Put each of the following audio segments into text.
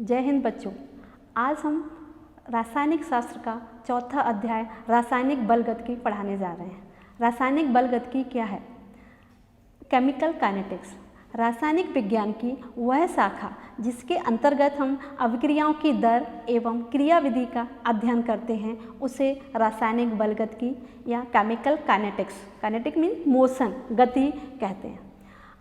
जय हिंद बच्चों। आज हम रासायनिक शास्त्र का चौथा अध्याय रासायनिक बलगतिकी पढ़ाने जा रहे हैं। रासायनिक बलगतिकी क्या है? केमिकल काइनेटिक्स रासायनिक विज्ञान की वह शाखा जिसके अंतर्गत हम अभिक्रियाओं की दर एवं क्रियाविधि का अध्ययन करते हैं, उसे रासायनिक बलगतिकी या chemical kinetics, kinetic mean motion, गति कहते हैं।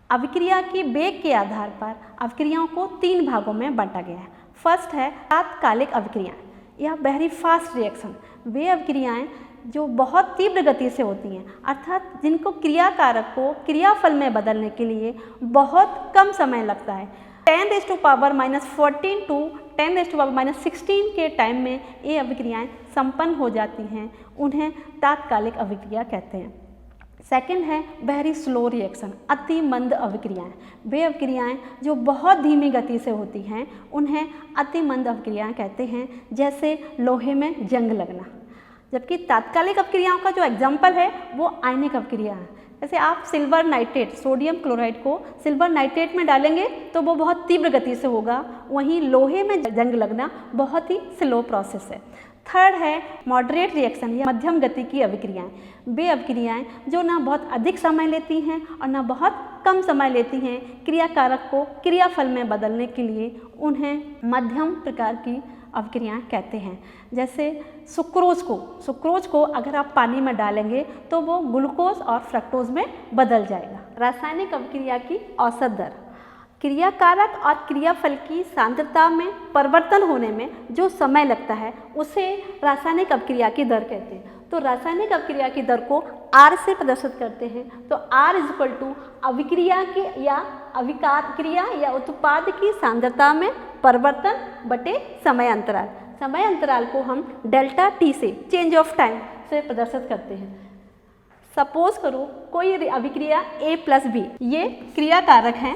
अभिक्रिया की वेग के आधार पर अभिक्रियाओं को तीन भागों में बांटा गया है। फर्स्ट है तात्कालिक अभिक्रियाएं या वेरी फास्ट रिएक्शन। वे अभिक्रियाएं जो बहुत तीव्र गति से होती हैं, अर्थात जिनको क्रियाकारक को क्रियाफल में बदलने के लिए बहुत कम समय लगता है। 10⁻⁻14 टू 10⁻⁻16 के टाइम में ये अभिक्रियाएं संपन्न हो जाती हैं, उन्हें तात्कालिक अभिक्रिया कहते हैं। सेकेंड है वेरी स्लो रिएक्शन, अति मंद अभिक्रियाएं। वे अभिक्रियाएं जो बहुत धीमी गति से होती हैं, उन्हें अति मंद अभिक्रियाएं कहते हैं, जैसे लोहे में जंग लगना। जबकि तात्कालिक अभिक्रियाओं का जो एग्जाम्पल है वो आयनिक अभिक्रिया है। जैसे आप सिल्वर नाइट्रेट, सोडियम क्लोराइड को सिल्वर नाइट्रेट में डालेंगे तो वो बहुत तीव्र गति से होगा, वहीं लोहे में जंग लगना बहुत ही स्लो प्रोसेस है। थर्ड है मॉडरेट रिएक्शन या मध्यम गति की अभिक्रियाएं। वे अभिक्रियाएं जो ना बहुत अधिक समय लेती हैं और ना बहुत कम समय लेती हैं क्रियाकारक को क्रियाफल में बदलने के लिए, उन्हें मध्यम प्रकार की अभिक्रियाएं कहते हैं। जैसे सुक्रोज को अगर आप पानी में डालेंगे तो वो ग्लूकोज और फ्रक्टोज में बदल जाएगा। रासायनिक अभिक्रिया की औसत दर, क्रियाकारक और क्रियाफल की सांद्रता में परिवर्तन होने में जो समय लगता है उसे रासायनिक अभिक्रिया की दर कहते हैं। तो रासायनिक अभिक्रिया की दर को R से प्रदर्शित करते हैं। तो R = अभिक्रिया की या अभिक्रिया या उत्पाद की सांद्रता में परिवर्तन बटे समय अंतराल। समय अंतराल को हम डेल्टा T से, चेंज ऑफ टाइम से प्रदर्शित करते हैं। सपोज करो कोई अभिक्रिया A+B, ये क्रियाकारक हैं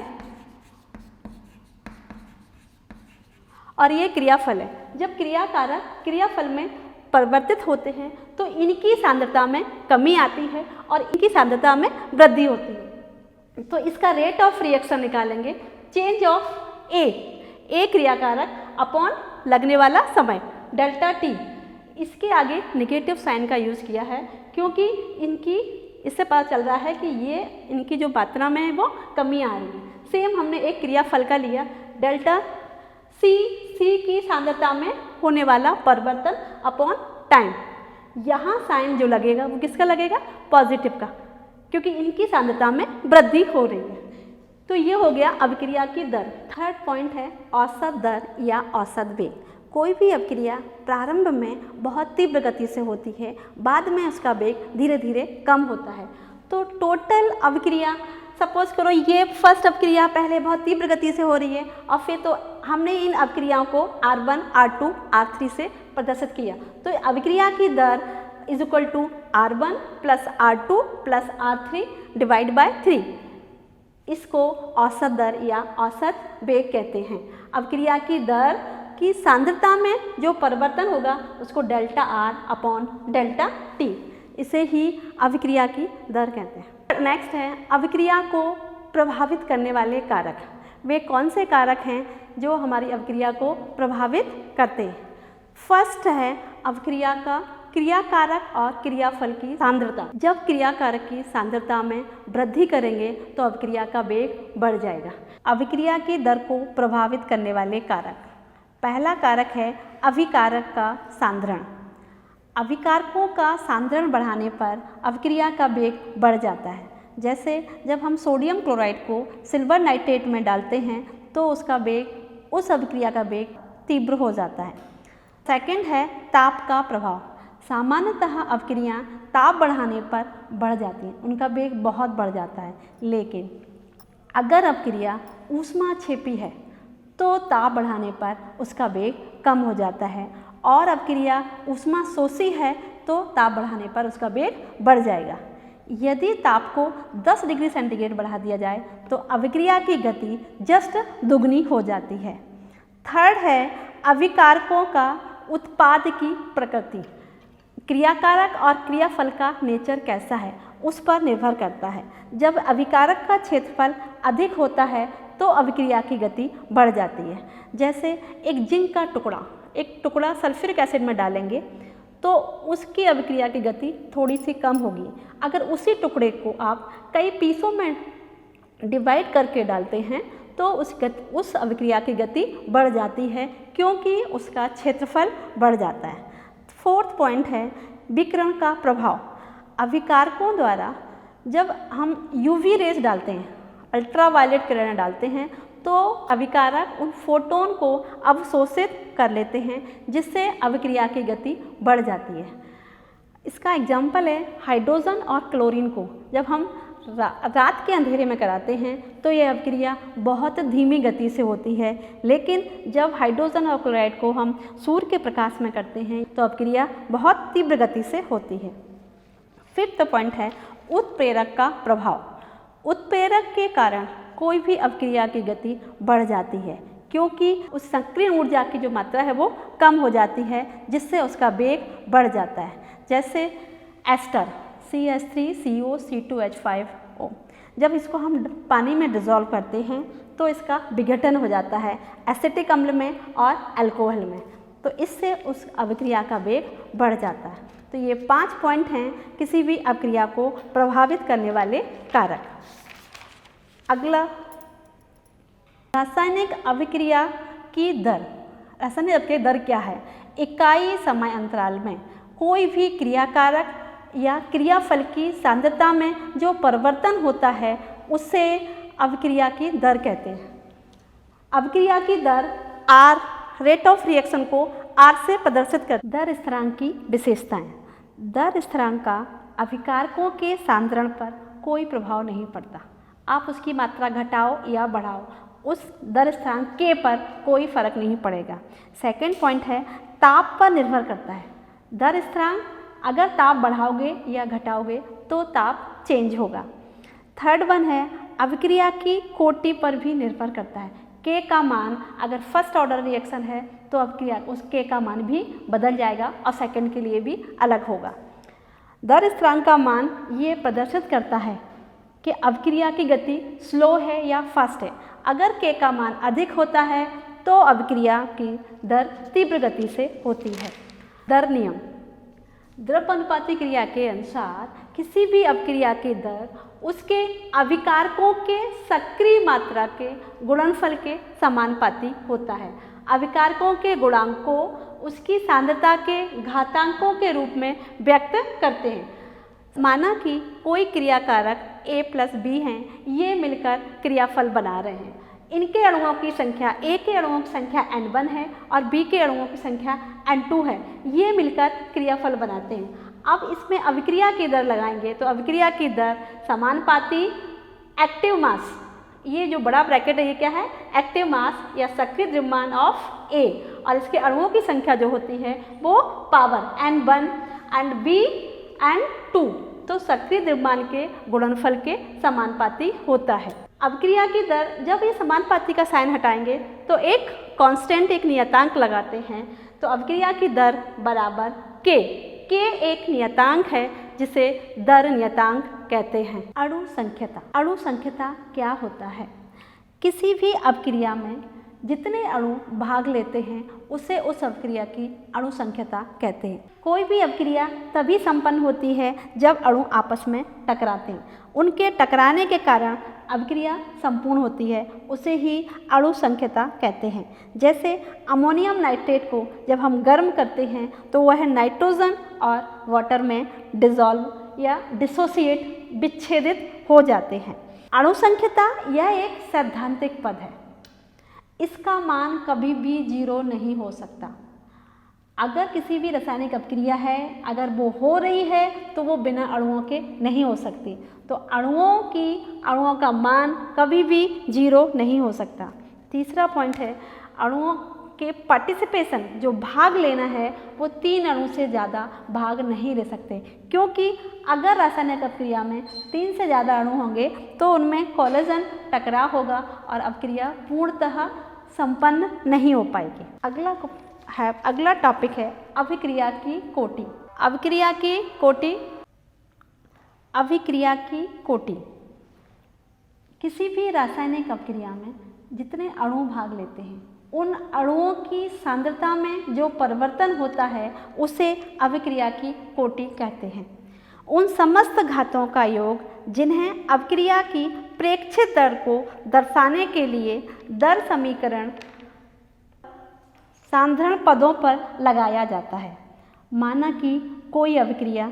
और ये क्रियाफल है। जब क्रियाकारक क्रियाफल में परिवर्तित होते हैं तो इनकी सांद्रता में कमी आती है और इनकी सांद्रता में वृद्धि होती है। तो इसका रेट ऑफ रिएक्शन निकालेंगे, चेंज ऑफ ए क्रियाकारक अपॉन लगने वाला समय डेल्टा T। इसके आगे नेगेटिव साइन का यूज़ किया है क्योंकि इससे पता चल रहा है कि ये इनकी जो मात्रा में है वो कमी आ रही है। सेम हमने एक क्रियाफल का लिया, डेल्टा सी की सांद्रता में होने वाला परिवर्तन अपॉन टाइम। यहाँ साइन जो लगेगा वो किसका लगेगा? पॉजिटिव का, क्योंकि इनकी सांद्रता में वृद्धि हो रही है। तो ये हो गया अभिक्रिया की दर। थर्ड पॉइंट है औसत दर या औसत वेग। कोई भी अभिक्रिया प्रारंभ में बहुत तीव्र गति से होती है, बाद में उसका वेग धीरे धीरे कम होता है। तो टोटल अभिक्रिया, सपोज करो ये फर्स्ट अभिक्रिया पहले बहुत तीव्र गति से हो रही है और फिर तो हमने इन अभिक्रियाओं को R1, R2, R3 से प्रदर्शित किया। तो अभिक्रिया की दर = R1 + R2 + R3 / 3। इसको औसत दर या औसत वेग कहते हैं। अभिक्रिया की दर की सांद्रता में जो परिवर्तन होगा उसको डेल्टा R डेल्टा T, इसे ही अभिक्रिया की दर कहते हैं। नेक्स्ट है अभिक्रिया को प्रभावित करने वाले कारक। वे कौन से कारक हैं जो हमारी अभिक्रिया को प्रभावित करते हैं? फर्स्ट है अभिक्रिया का क्रियाकारक और क्रियाफल की सांद्रता। जब क्रियाकारक की सांद्रता में वृद्धि करेंगे तो अभिक्रिया का वेग बढ़ जाएगा। अभिक्रिया की दर को प्रभावित करने वाले कारक, पहला कारक है अभिकारक का सांद्रण। अभिकारकों का सांद्रण बढ़ाने पर अभिक्रिया का वेग बढ़ जाता है। जैसे जब हम सोडियम क्लोराइड को सिल्वर नाइट्रेट में डालते हैं तो उसका वेग, उस अभिक्रिया का वेग तीव्र हो जाता है। सेकंड है ताप का प्रभाव। सामान्यतः अभिक्रियाँ ताप बढ़ाने पर बढ़ जाती हैं, उनका वेग बहुत बढ़ जाता है। लेकिन अगर अभिक्रिया ऊष्माक्षेपी है तो ताप बढ़ाने पर उसका वेग कम हो जाता है, और अभिक्रिया ऊष्मा शोषी है तो ताप बढ़ाने पर उसका वेग बढ़ जाएगा। यदि ताप को 10 डिग्री सेंटीग्रेड बढ़ा दिया जाए तो अभिक्रिया की गति जस्ट दुगनी हो जाती है। थर्ड है अभिकारकों का उत्पाद की प्रकृति। क्रियाकारक और क्रियाफल का नेचर कैसा है उस पर निर्भर करता है। जब अभिकारक का क्षेत्रफल अधिक होता है तो अभिक्रिया की गति बढ़ जाती है। जैसे एक जिंक का एक टुकड़ा सल्फ्यूरिक एसिड में डालेंगे तो उसकी अभिक्रिया की गति थोड़ी सी कम होगी। अगर उसी टुकड़े को आप कई पीसों में डिवाइड करके डालते हैं तो उस अभिक्रिया की गति बढ़ जाती है, क्योंकि उसका क्षेत्रफल बढ़ जाता है। फोर्थ पॉइंट है विकिरण का प्रभाव। अभिकारकों द्वारा जब हम यूवी रेज डालते हैं, अल्ट्रावायलेट किरणें डालते हैं, तो अभिकारक उन फोटोन को अवशोषित कर लेते हैं, जिससे अभिक्रिया की गति बढ़ जाती है। इसका एग्जाम्पल है हाइड्रोजन और क्लोरीन को जब हम रात के अंधेरे में कराते हैं तो यह अभिक्रिया बहुत धीमी गति से होती है, लेकिन जब हाइड्रोजन और क्लोराइड को हम सूर्य के प्रकाश में करते हैं तो अभिक्रिया बहुत तीव्र गति से होती है। फिफ्थ पॉइंट है उत्प्रेरक का प्रभाव। उत्प्रेरक के कारण कोई भी अभिक्रिया की गति बढ़ जाती है, क्योंकि उस सक्रिय ऊर्जा की जो मात्रा है वो कम हो जाती है, जिससे उसका वेग बढ़ जाता है। जैसे एस्टर CH3CO C2H5O, जब इसको हम पानी में डिज़ोल्व करते हैं तो इसका विघटन हो जाता है एसिटिक अम्ल में और अल्कोहल में, तो इससे उस अभिक्रिया का वेग बढ़ जाता है। तो ये 5 पॉइंट हैं किसी भी अभिक्रिया को प्रभावित करने वाले कारक। अगला रासायनिक अभिक्रिया की दर। रासायनिक अभिक्रिया दर क्या है? इकाई समय अंतराल में कोई भी क्रियाकारक या क्रियाफल की सांद्रता में जो परिवर्तन होता है उससे अभिक्रिया की दर कहते हैं। अभिक्रिया की दर R, रेट ऑफ रिएक्शन को R से प्रदर्शित करती है। दर स्थिरांक की विशेषताएं। दर स्थिरांक का अभिकारकों के सांद्रण पर कोई प्रभाव नहीं पड़ता। आप उसकी मात्रा घटाओ या बढ़ाओ, उस दर स्थिरांक K पर कोई फर्क नहीं पड़ेगा। सेकंड पॉइंट है ताप पर निर्भर करता है। दर स्थिरांक अगर ताप बढ़ाओगे या घटाओगे तो ताप चेंज होगा। थर्ड वन है अभिक्रिया की कोटि पर भी निर्भर करता है। K का मान अगर फर्स्ट ऑर्डर रिएक्शन है तो अभिक्रिया उस K का मान भी बदल जाएगा और सेकंड के लिए भी अलग होगा। दर स्थिरांक का मान ये प्रदर्शित करता है कि अभिक्रिया की गति स्लो है या फास्ट है। अगर K का मान अधिक होता है तो अभिक्रिया की दर तीव्र गति से होती है। दर नियम। द्रव्यानुपाती क्रिया के अनुसार किसी भी अभिक्रिया की दर उसके अभिकारकों के सक्रिय मात्रा के गुणनफल के समानुपाती होता है। अभिकारकों के गुणांक को उसकी सांद्रता के घातांकों के रूप में व्यक्त करते हैं। माना कि कोई क्रियाकारक A + B हैं, ये मिलकर क्रियाफल बना रहे हैं। इनके अणुओं की संख्या, A के अणुओं की संख्या N1 है और B के अणुओं की संख्या N2 है, ये मिलकर क्रियाफल बनाते हैं। अब इसमें अभिक्रिया की दर लगाएंगे तो अभिक्रिया की दर समानुपाती एक्टिव मास, ये जो बड़ा ब्रैकेट है ये क्या है? एक्टिव मास या सक्रिय द्रव्यमान ऑफ A, और इसके अणुओं की संख्या जो होती है वो power N1 and B N2, तो सक्रिय द्रव्यमान के गुणनफल के समानुपाती होता है। अभिक्रिया की दर, जब ये समानुपाती का साइन हटाएंगे तो एक कांस्टेंट, एक नियतांक लगाते हैं, तो अभिक्रिया की दर बराबर K एक नियतांक है जिसे दर नियतांक कहते हैं। अणु संख्यता। अणु संख्यता क्या होता है? किसी भी अभिक्रिया में जितने अणु भाग लेते हैं उसे उस अभिक्रिया की अणु संख्यता कहते हैं। कोई भी अभिक्रिया तभी संपन्न होती है जब अणु आपस में टकराते हैं। उनके टकराने के कारण अभिक्रिया संपूर्ण होती है, उसे ही अणु संख्यता कहते हैं। जैसे अमोनियम नाइट्रेट को जब हम गर्म करते हैं तो वह नाइट्रोजन और वाटर में डिसॉल्व या डिसोसिएट, विच्छेदित हो जाते हैं। अणु संख्यता यह एक सैद्धांतिक पद है। इसका मान कभी भी 0 नहीं हो सकता। अगर किसी भी रासायनिक अभिक्रिया है, अगर वो हो रही है तो वो बिना अणुओं के नहीं हो सकती। तो अणुओं का मान कभी भी 0 नहीं हो सकता। तीसरा पॉइंट है अणुओं के पार्टिसिपेशन, जो भाग लेना है वो 3 अणु से ज़्यादा भाग नहीं ले सकते, क्योंकि अगर रासायनिक अभिक्रिया में 3 से ज़्यादा अणु होंगे तो उनमें कोलिजन, टकराव होगा और अभिक्रिया पूर्णतः संपन्न नहीं हो पाएगी। अगला टॉपिक है अभिक्रिया की कोटि। अभिक्रिया की कोटि। किसी भी रासायनिक अभिक्रिया में जितने अणु भाग लेते हैं उन अणुओं की सांद्रता में जो परिवर्तन होता है उसे अभिक्रिया की कोटि कहते हैं। उन समस्त घातों का योग जिन्हें अभिक्रिया की प्रेक्षित दर को दर्शाने के लिए दर समीकरण साधारण पदों पर लगाया जाता है। माना कि कोई अभिक्रिया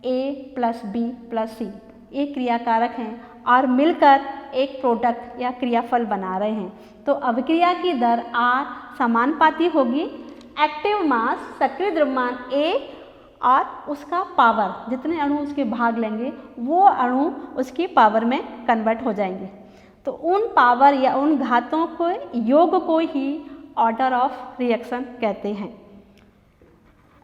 A + B + C ये क्रियाकारक हैं और मिलकर एक प्रोडक्ट या क्रियाफल बना रहे हैं, तो अभिक्रिया की दर R समानुपाती होगी एक्टिव मास सक्रिय द्रव्यमान A और उसका पावर, जितने अणु उसके भाग लेंगे वो अणु उसकी पावर में कन्वर्ट हो जाएंगे। तो उन पावर या उन घातों को योग को ही ऑर्डर ऑफ रिएक्शन कहते हैं।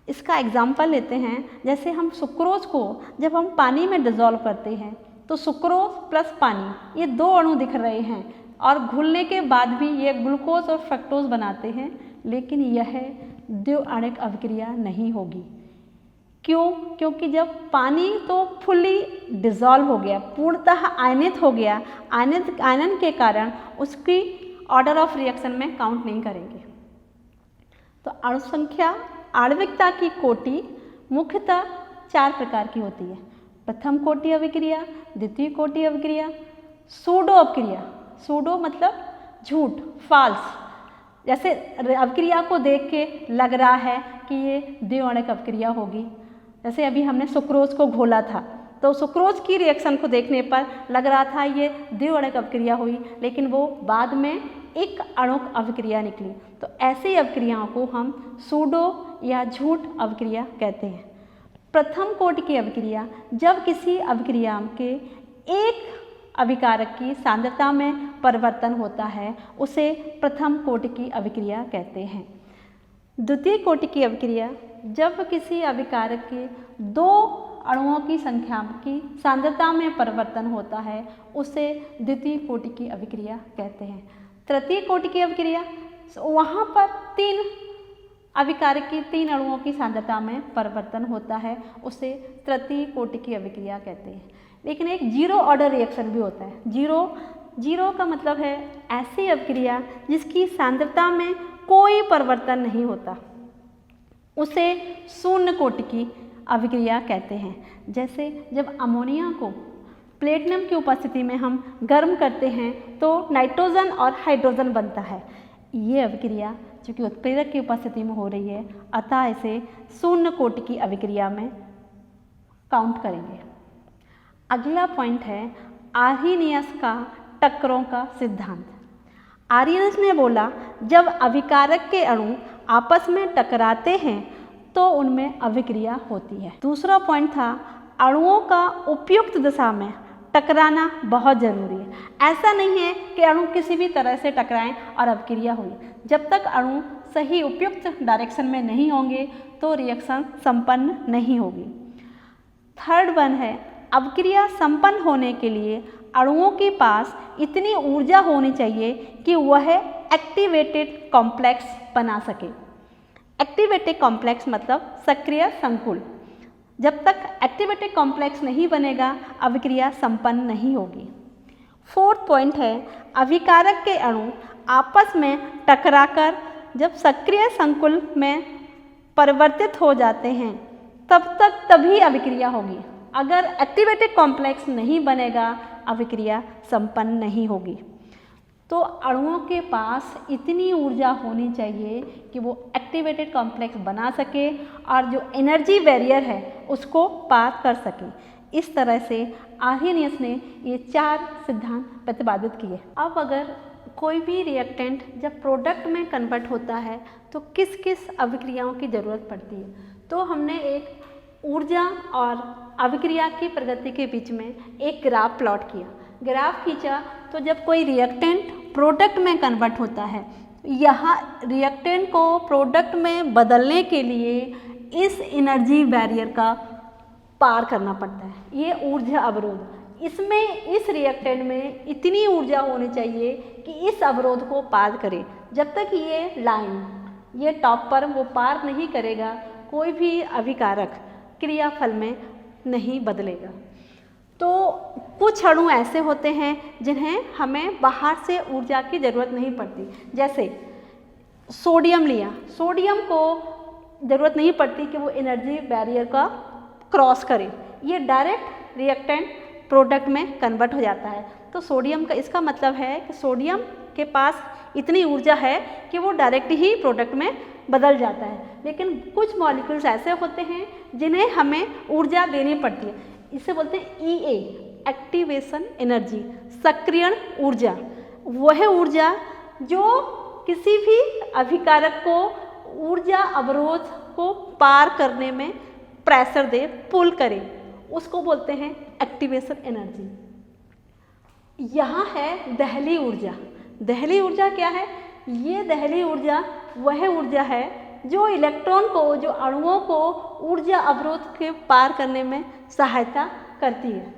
इसका एग्जाम्पल लेते हैं, जैसे हम सुक्रोज को जब हम पानी में डिज़ोल्व करते हैं तो सुक्रोज प्लस पानी ये दो अणु दिख रहे हैं और घुलने के बाद भी ये ग्लूकोज और फ्रक्टोज बनाते हैं, लेकिन यह द्विआण्विक अभिक्रिया नहीं होगी। क्यों? क्योंकि जब पानी तो फुल्ली डिज़ोल्व हो गया, पूर्णतः आयनित हो गया, आयनन के कारण उसकी ऑर्डर ऑफ रिएक्शन में काउंट नहीं करेंगे। तो अणु संख्या आणविकता की कोटि मुख्यतः 4 प्रकार की होती है। प्रथम कोटि अभिक्रिया, द्वितीय कोटि अभिक्रिया, सूडो अभिक्रिया। सूडो मतलब झूठ, फाल्स, जैसे अभिक्रिया को देख के लग रहा है कि ये द्विआण्विक अभिक्रिया होगी। जैसे अभी हमने सुक्रोज को घोला था तो सुक्रोज की रिएक्शन को देखने पर लग रहा था ये द्विआण्विक अभिक्रिया हुई, लेकिन वो बाद में एक अणुक अभिक्रिया निकली। तो ऐसी अभिक्रियाओं को हम सूडो या झूठ अभिक्रिया कहते हैं। प्रथम कोटि की अभिक्रिया, जब किसी अभिक्रिया के एक अभिकारक की सांद्रता में परिवर्तन होता है उसे प्रथम कोटि की अभिक्रिया कहते हैं। द्वितीय कोटि की अभिक्रिया, जब किसी अभिकारक के 2 अणुओं की संख्या की सांद्रता में परिवर्तन होता है उसे द्वितीय कोटि की अभिक्रिया कहते हैं। तृतीय कोटि की अभिक्रिया, वहाँ पर 3 अभिकारक की 3 अणुओं की सांद्रता में परिवर्तन होता है, उसे तृतीय कोटि की अभिक्रिया कहते हैं। लेकिन एक जीरो ऑर्डर रिएक्शन भी होता है। जीरो का मतलब है ऐसी अभिक्रिया जिसकी सांद्रता में कोई परिवर्तन नहीं होता, उसे शून्य कोटि की अभिक्रिया कहते हैं। जैसे जब अमोनिया को प्लेटिनम की उपस्थिति में हम गर्म करते हैं तो नाइट्रोजन और हाइड्रोजन बनता है। ये अभिक्रिया चूँकि उत्प्रेरक की उपस्थिति में हो रही है, अतः इसे शून्य कोटि की अभिक्रिया में काउंट करेंगे। अगला पॉइंट है आर्हीनियस का टक्करों का सिद्धांत। आर्हीनियस ने बोला जब अभिकारक के अणु आपस में टकराते हैं तो उनमें अभिक्रिया होती है। दूसरा पॉइंट था अणुओं का उपयुक्त दिशा में टकराना बहुत ज़रूरी है। ऐसा नहीं है कि अणु किसी भी तरह से टकराएं और अभिक्रिया हुई। जब तक अणु सही उपयुक्त डायरेक्शन में नहीं होंगे तो रिएक्शन संपन्न नहीं होगी। थर्ड वन है अभिक्रिया संपन्न होने के लिए अणुओं के पास इतनी ऊर्जा होनी चाहिए कि वह एक्टिवेटेड कॉम्प्लेक्स बना सके। एक्टिवेटेड कॉम्प्लेक्स मतलब सक्रिय संकुल। जब तक एक्टिवेटेड कॉम्प्लेक्स नहीं बनेगा अभिक्रिया संपन्न नहीं होगी। फोर्थ पॉइंट है अभिकारक के अणु आपस में टकराकर जब सक्रिय संकुल में परिवर्तित हो जाते हैं तभी अभिक्रिया होगी। अगर एक्टिवेटेड कॉम्प्लेक्स नहीं बनेगा अभिक्रिया संपन्न नहीं होगी। तो अणुओं के पास इतनी ऊर्जा होनी चाहिए कि वो एक्टिवेटेड कॉम्प्लेक्स बना सके और जो एनर्जी बैरियर है उसको पार कर सके। इस तरह से आर्हीनियस ने ये 4 सिद्धांत प्रतिपादित किए। अब अगर कोई भी रिएक्टेंट जब प्रोडक्ट में कन्वर्ट होता है तो किस किस अभिक्रियाओं की ज़रूरत पड़ती है, तो हमने एक ऊर्जा और अभिक्रिया की प्रगति के बीच में एक ग्राफ प्लॉट किया। ग्राफ खींचा तो जब कोई रिएक्टेंट प्रोडक्ट में कन्वर्ट होता है, यहाँ रिएक्टेंट को प्रोडक्ट में बदलने के लिए इस एनर्जी बैरियर का पार करना पड़ता है। ये ऊर्जा अवरोध, इसमें इस रिएक्टेंट में इतनी ऊर्जा होनी चाहिए कि इस अवरोध को पार करे। जब तक ये लाइन ये टॉप पर वो पार नहीं करेगा कोई भी अभिकारक क्रियाफल में नहीं बदलेगा। तो कुछ अणु ऐसे होते हैं जिन्हें हमें बाहर से ऊर्जा की ज़रूरत नहीं पड़ती। जैसे सोडियम लिया, सोडियम को ज़रूरत नहीं पड़ती कि वो एनर्जी बैरियर का क्रॉस करे, ये डायरेक्ट रिएक्टेंट प्रोडक्ट में कन्वर्ट हो जाता है। तो सोडियम का इसका मतलब है कि सोडियम के पास इतनी ऊर्जा है कि वो डायरेक्ट ही प्रोडक्ट में बदल जाता है। लेकिन कुछ मॉलिक्यूल्स ऐसे होते हैं जिन्हें हमें ऊर्जा देनी पड़ती है, इसे बोलते हैं EA, एक्टिवेशन एनर्जी, सक्रियण ऊर्जा। वह ऊर्जा जो किसी भी अभिकारक को ऊर्जा अवरोध को पार करने में प्रेशर दे, पुल करे, उसको बोलते हैं एक्टिवेशन एनर्जी। यहाँ है दहली ऊर्जा। दहली ऊर्जा क्या है? ये दहली ऊर्जा वह ऊर्जा है जो इलेक्ट्रॉन को, जो अणुओं को ऊर्जा अवरोध के पार करने में सहायता करती है।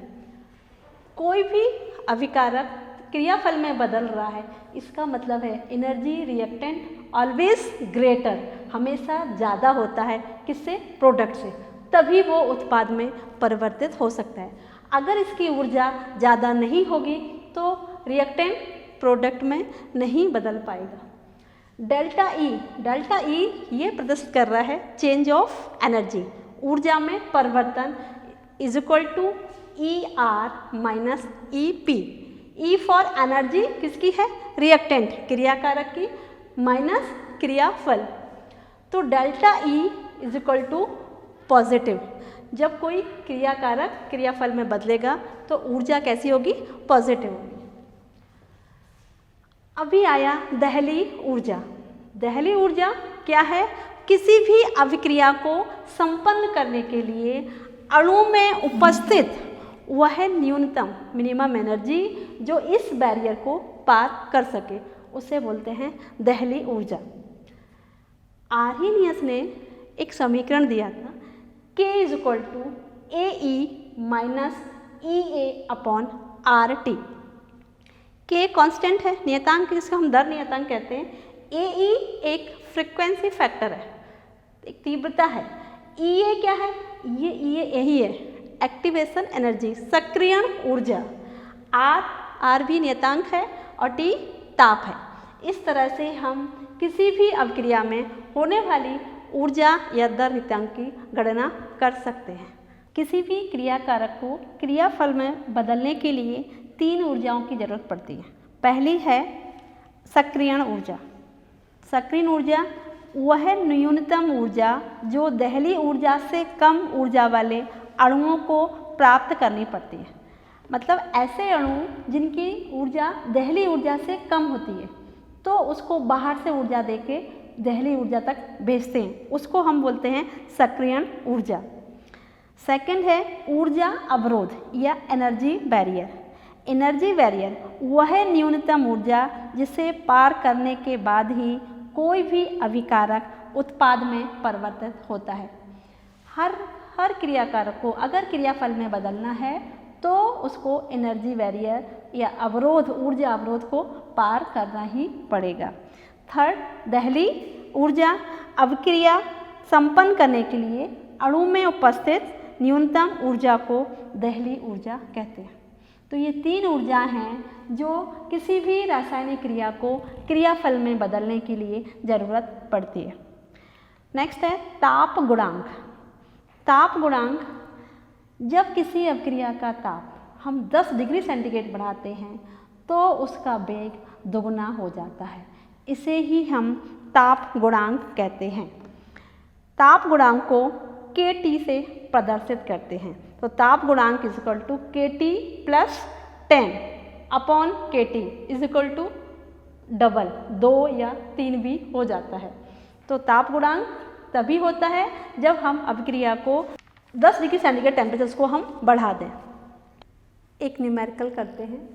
कोई भी अभिकारक क्रियाफल में बदल रहा है, इसका मतलब है एनर्जी रिएक्टेंट ऑलवेज ग्रेटर, हमेशा ज़्यादा होता है किससे? प्रोडक्ट से, तभी वो उत्पाद में परिवर्तित हो सकता है। अगर इसकी ऊर्जा ज़्यादा नहीं होगी तो रिएक्टेंट प्रोडक्ट में नहीं बदल पाएगा। डेल्टा ई ये प्रदर्शित कर रहा है चेंज ऑफ एनर्जी, ऊर्जा में परिवर्तन, is equal to ER minus EP। E for energy किसकी है? रिएक्टेंट, क्रियाकारक की, माइनस क्रियाफल। तो delta E is equal to positive. जब कोई क्रियाकारक क्रियाफल में बदलेगा तो ऊर्जा कैसी होगी? पॉजिटिव होगी। अभी आया दहली ऊर्जा। दहली ऊर्जा क्या है? किसी भी अभिक्रिया को संपन्न करने के लिए अणु में उपस्थित वह न्यूनतम मिनिमम एनर्जी जो इस बैरियर को पार कर सके, उसे बोलते हैं दहली ऊर्जा। आर्हीनियस ने एक समीकरण दिया था, K is equal to AE minus EA upon RT। K constant है, नियतांक, जिसको हम दर नियतांक कहते हैं। AE एक फ्रीक्वेंसी फैक्टर है, एक तीव्रता है। EA क्या है? ये EA यही है, एक्टिवेशन एनर्जी, सक्रियण ऊर्जा। R भी नियतांक है और T ताप है। इस तरह से हम किसी भी अभिक्रिया में होने वाली ऊर्जा या दर नियतांक की गणना कर सकते हैं। किसी भी क्रियाकारक को क्रियाफल में बदलने के लिए 3 ऊर्जाओं की जरूरत पड़ती है। पहली है सक्रियण ऊर्जा। सक्रियण ऊर्जा वह न्यूनतम ऊर्जा जो दहली ऊर्जा से कम ऊर्जा वाले अणुओं को प्राप्त करनी पड़ती है। मतलब ऐसे अणु जिनकी ऊर्जा दहली ऊर्जा से कम होती है, तो उसको बाहर से ऊर्जा देके दहली ऊर्जा तक भेजते हैं, उसको हम बोलते हैं सक्रियण ऊर्जा। सेकंड है ऊर्जा अवरोध या एनर्जी बैरियर। एनर्जी बैरियर वह न्यूनतम ऊर्जा जिसे पार करने के बाद ही कोई भी अभिकारक उत्पाद में परिवर्तित होता है। हर क्रियाकारक को अगर क्रियाफल में बदलना है तो उसको एनर्जी बैरियर या अवरोध, ऊर्जा अवरोध को पार करना ही पड़ेगा। थर्ड, दहली ऊर्जा अभिक्रिया संपन्न करने के लिए अणु में उपस्थित न्यूनतम ऊर्जा को दहली ऊर्जा कहते हैं। तो ये 3 ऊर्जा हैं जो किसी भी रासायनिक क्रिया को क्रियाफल में बदलने के लिए ज़रूरत पड़ती है। नेक्स्ट है ताप गुणांक। ताप गुणांक, जब किसी अभिक्रिया का ताप हम 10 डिग्री सेंटीग्रेड बढ़ाते हैं तो उसका वेग दोगुना हो जाता है। इसे ही हम ताप गुणांक कहते हैं। ताप गुणांक को KT से प्रदर्शित करते हैं। तो ताप गुणांक is equal to KT plus 10 upon KT is equal to double, 2 या 3 भी हो जाता है। तो ताप गुणांक तभी होता है जब हम अभिक्रिया को 10 डिग्री सेंटीग्रेड टेम्परेचर को हम बढ़ा दें। एक न्यूमेरिकल करते हैं।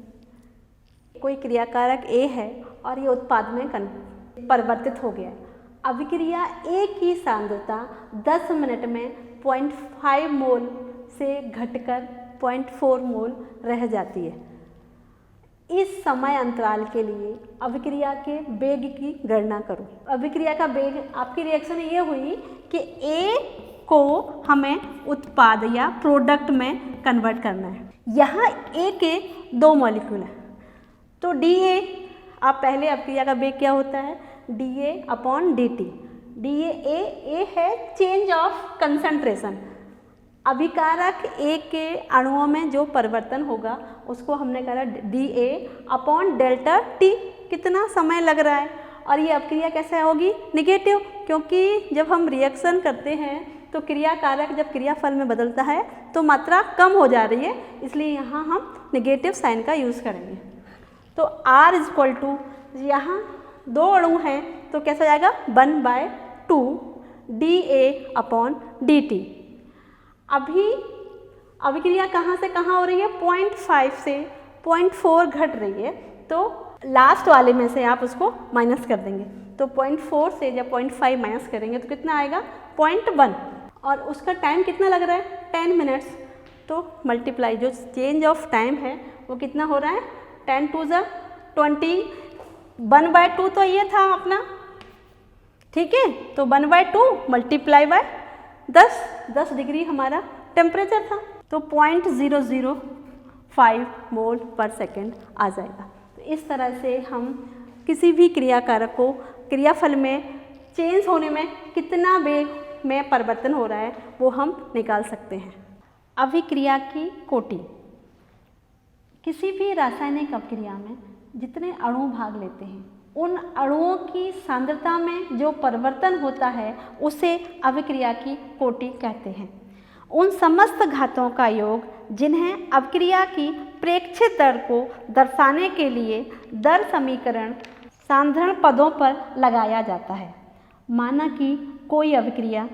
कोई क्रियाकारक A है और ये उत्पाद में परिवर्तित हो गया। अभिक्रिया A की सांद्रता 10 मिनट में 0.5 मोल से घटकर 0.4 मोल रह जाती है। इस समय अंतराल के लिए अभिक्रिया के वेग की गणना करो। अभिक्रिया का वेग, आपकी रिएक्शन ये हुई कि A को हमें उत्पाद या प्रोडक्ट में कन्वर्ट करना है। यहाँ ए के 2 मॉलिक्यूल हैं, तो DA, आप पहले अभिक्रिया का वेग क्या होता है, DA/dt। ए है चेंज ऑफ कंसंट्रेशन, अभिकारक A के अणुओं में जो परिवर्तन होगा उसको हमने कहा DA/ΔT। कितना समय लग रहा है, और ये अभिक्रिया कैसे होगी, निगेटिव, क्योंकि जब हम रिएक्शन करते हैं तो क्रियाकारक जब क्रियाफल में बदलता है तो मात्रा कम हो जा रही है, इसलिए यहाँ हम निगेटिव साइन का यूज़ करेंगे। तो R = यहाँ 2 अणु हैं तो कैसा जाएगा 1/2 DA/dt। अभी अभिक्रिया कहाँ से कहाँ हो रही है, 0.5 से 0.4 घट रही है, तो लास्ट वाले में से आप उसको माइनस कर देंगे, तो 0.4 से जब 0.5 माइनस करेंगे तो कितना आएगा 0.1, और उसका टाइम कितना लग रहा है 10 मिनट्स। तो मल्टीप्लाई जो चेंज ऑफ टाइम है वो कितना हो रहा है 10 × 20, 1/2 तो ये था अपना, ठीक है, तो 1/2 मल्टीप्लाई बाय 10 डिग्री हमारा टेम्परेचर था, तो 0.005 मोल पर सेकेंड आ जाएगा। तो इस तरह से हम किसी भी क्रियाकारक को क्रियाफल में चेंज होने में कितना वेग में परिवर्तन हो रहा है वो हम निकाल सकते हैं। अभिक्रिया की कोटि, किसी भी रासायनिक अभिक्रिया में जितने अणु भाग लेते हैं उन अणुओं की सांद्रता में जो परिवर्तन होता है उसे अभिक्रिया की कोटि कहते हैं। उन समस्त घातों का योग जिन्हें अभिक्रिया की प्रेक्षित दर को दर्शाने के लिए दर समीकरण साधारण पदों पर लगाया जाता है। माना कि कोई अभिक्रिया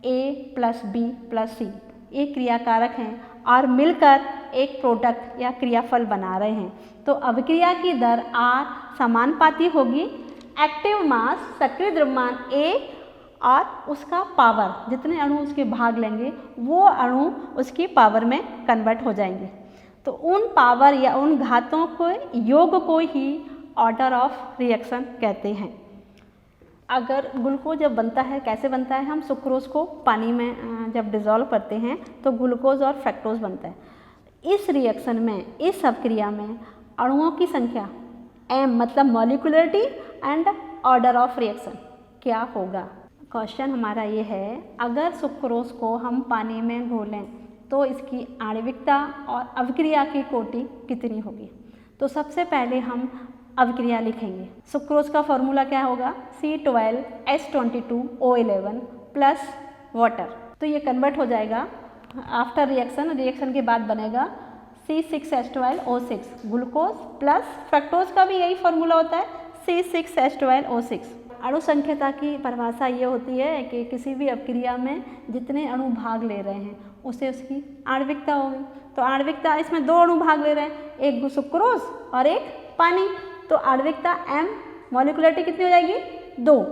A + B + C एक क्रियाकारक हैं और मिलकर एक प्रोडक्ट या क्रियाफल बना रहे हैं, तो अभिक्रिया की दर R समानुपाती होगी एक्टिव मास सक्रिय द्रव्यमान A और उसका पावर, जितने अणु उसके भाग लेंगे वो अणु उसकी पावर में कन्वर्ट हो जाएंगे। तो उन पावर या उन घातों को योग को ही ऑर्डर ऑफ रिएक्शन कहते हैं। अगर ग्लूकोज जब बनता है, कैसे बनता है, हम सुक्रोज को पानी में जब डिज़ोल्व करते हैं तो ग्लूकोज और फ्रक्टोज बनता है। इस रिएक्शन में, इस अभिक्रिया में अणुओं की संख्या m मतलब molecularity and order of reaction क्या होगा। क्वेश्चन हमारा ये है, अगर सुक्रोज को हम पानी में घोलें तो इसकी आणविकता और अभिक्रिया की कोटि कितनी होगी। तो सबसे पहले हम अभिक्रिया लिखेंगे। सुक्रोज का फॉर्मूला क्या होगा, C12H22O11 प्लस वाटर। तो ये कन्वर्ट हो जाएगा आफ्टर रिएक्शन के बाद बनेगा C6H12O6 ग्लूकोज प्लस फ्रक्टोज का भी यही फॉर्मूला होता है C6H12O6। अणु संख्यता की परिभाषा ये होती है कि किसी भी अभिक्रिया में जितने अणु भाग ले रहे हैं उसे उसकी आणविकता होगी। तो आणविकता, इसमें 2 अणु भाग ले रहे हैं, एक सुक्रोज और एक पानी, तो आणविकता m, मॉलिक्यूलरिटी कितनी हो जाएगी 2।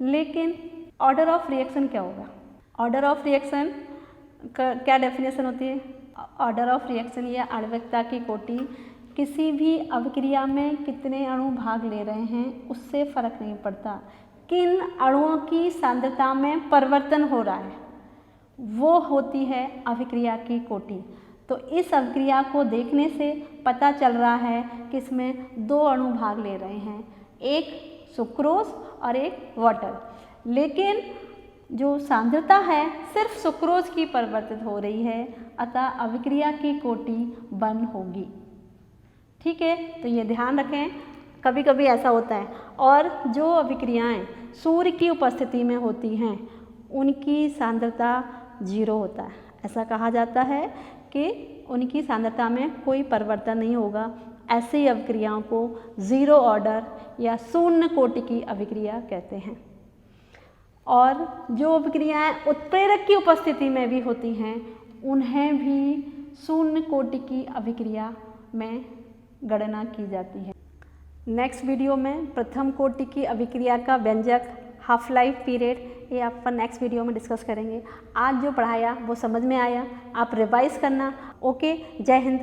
लेकिन ऑर्डर ऑफ रिएक्शन क्या होगा, ऑर्डर ऑफ रिएक्शन का क्या डेफिनेशन होती है, ऑर्डर ऑफ रिएक्शन या आणविकता की कोटि किसी भी अभिक्रिया में कितने अणु भाग ले रहे हैं उससे फर्क नहीं पड़ता, किन अणुओं की सांद्रता में परिवर्तन हो रहा है वो होती है अभिक्रिया की कोटि। तो इस अभिक्रिया को देखने से पता चल रहा है कि इसमें 2 अणु भाग ले रहे हैं, एक सुक्रोज और एक वाटर, लेकिन जो सांद्रता है सिर्फ सुक्रोज की परिवर्तित हो रही है, अतः अभिक्रिया की कोटि 1 होगी। ठीक है, तो ये ध्यान रखें, कभी कभी ऐसा होता है। और जो अभिक्रियाएं सूर्य की उपस्थिति में होती हैं उनकी सांद्रता 0 होता है। ऐसा कहा जाता है कि उनकी सांद्रता में कोई परिवर्तन नहीं होगा। ऐसी अभिक्रियाओं को 0 ऑर्डर या शून्य कोटि की अभिक्रिया कहते हैं। और जो अभिक्रियाएं उत्प्रेरक की उपस्थिति में भी होती हैं उन्हें भी शून्य कोटि की अभिक्रिया में गणना की जाती है। नेक्स्ट वीडियो में प्रथम कोटि की अभिक्रिया का व्यंजक, हाफ लाइफ पीरियड, ये आप नेक्स्ट वीडियो में डिस्कस करेंगे। आज जो पढ़ाया वो समझ में आया, आप रिवाइज करना। ओके, जय हिंद।